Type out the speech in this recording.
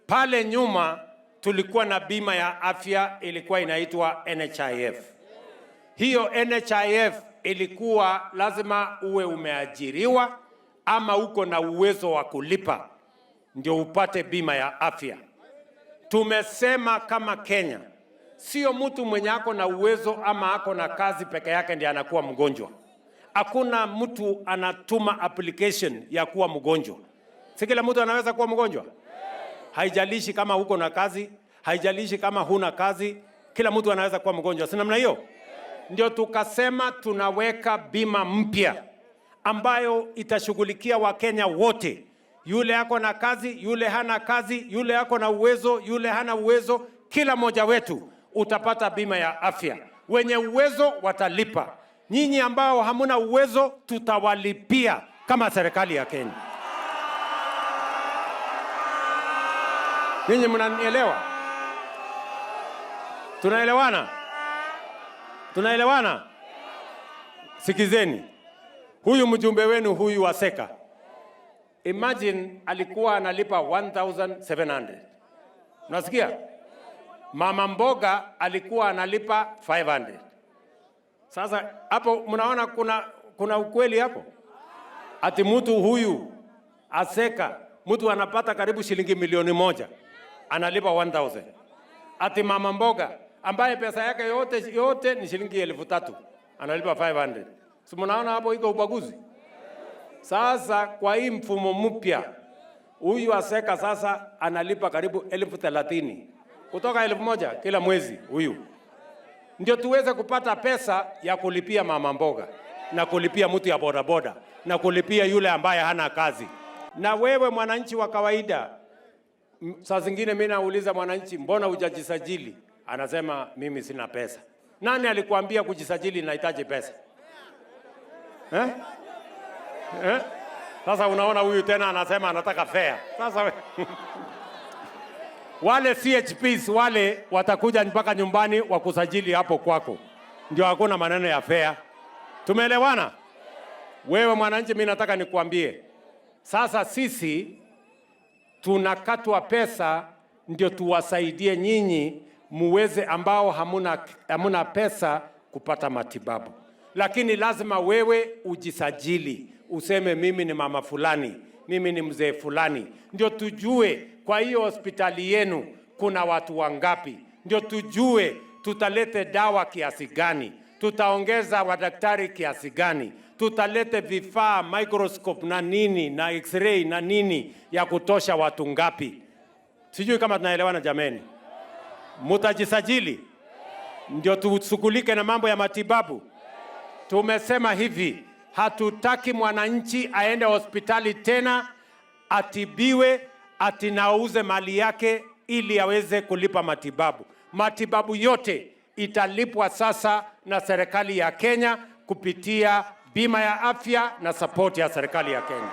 Pale nyuma tulikuwa na bima ya afya ilikuwa inaitwa NHIF. Hiyo NHIF ilikuwa lazima uwe umeajiriwa ama uko na uwezo wa kulipa ndio upate bima ya afya. Tumesema kama Kenya, sio mtu mwenye ako na uwezo ama ako na kazi peke yake ndiye anakuwa mgonjwa. Hakuna mtu anatuma application ya kuwa mgonjwa. Si kila mtu anaweza kuwa mgonjwa? Haijalishi kama uko na kazi, haijalishi kama huna kazi, kila mtu anaweza kuwa mgonjwa. Si namna hiyo? Ndio tukasema tunaweka bima mpya ambayo itashughulikia Wakenya wote. Yule ako na kazi, yule hana kazi, yule ako na uwezo, yule hana uwezo, kila mmoja wetu utapata bima ya afya. Wenye uwezo watalipa. Nyinyi ambao hamuna uwezo tutawalipia kama serikali ya Kenya. Ninyi mnanielewa? Tunaelewana? Tunaelewana? Sikizeni. Huyu mjumbe wenu huyu wa Seka, imagine alikuwa analipa 1,700. Unasikia? Mama mboga alikuwa analipa 500. Sasa hapo mnaona kuna ukweli hapo? Ati mtu huyu Aseka, mtu anapata karibu shilingi milioni 1, analipa 1,000. Ati mama mboga ambaye pesa yake yote ni shilingi 3,000, analipa 500. Si mnaona hapo iko ubaguzi? Sasa kwa hii mfumo mpya, huyu Aseka sasa analipa karibu 30,000 kutoka 1,000 kila mwezi huyu. Ndio tuweze kupata pesa ya kulipia mama mboga na kulipia mtu ya bodaboda na kulipia yule ambaye hana kazi. Na wewe mwananchi wa kawaida, saa zingine mimi nauliza mwananchi, mbona hujajisajili? Anasema mimi sina pesa. Nani alikuambia kujisajili inahitaji pesa? Sasa unaona huyu tena anasema anataka fare. Sasa wale CHPs wale watakuja mpaka nyumbani wakusajili hapo kwako. Ndio hakuna maneno ya fare. Tumeelewana? Wewe mwananchi, mimi nataka nikuambie. Sasa sisi tunakatwa pesa ndio tuwasaidie nyinyi muweze ambao hamuna pesa kupata matibabu. Lakini lazima wewe ujisajili. Useme mimi ni mama fulani, mimi ni mzee fulani. Ndio tujue kwa hiyo hospitali yenu kuna watu wangapi. Ndio tujue tutalete dawa kiasi gani. Tutaongeza wadaktari kiasi gani. Tutalete vifaa, microscope na nini na x-ray na nini ya kutosha watu ngapi. Sijui kama tunaelewana jameni. Mutajisajili ndio tushughulike na mambo ya matibabu. Tumesema hivi, hatutaki mwananchi aende hospitali tena atibiwe atinauze mali yake ili aweze kulipa matibabu. Matibabu yote italipwa sasa na serikali ya Kenya kupitia bima ya afya na support ya serikali ya Kenya.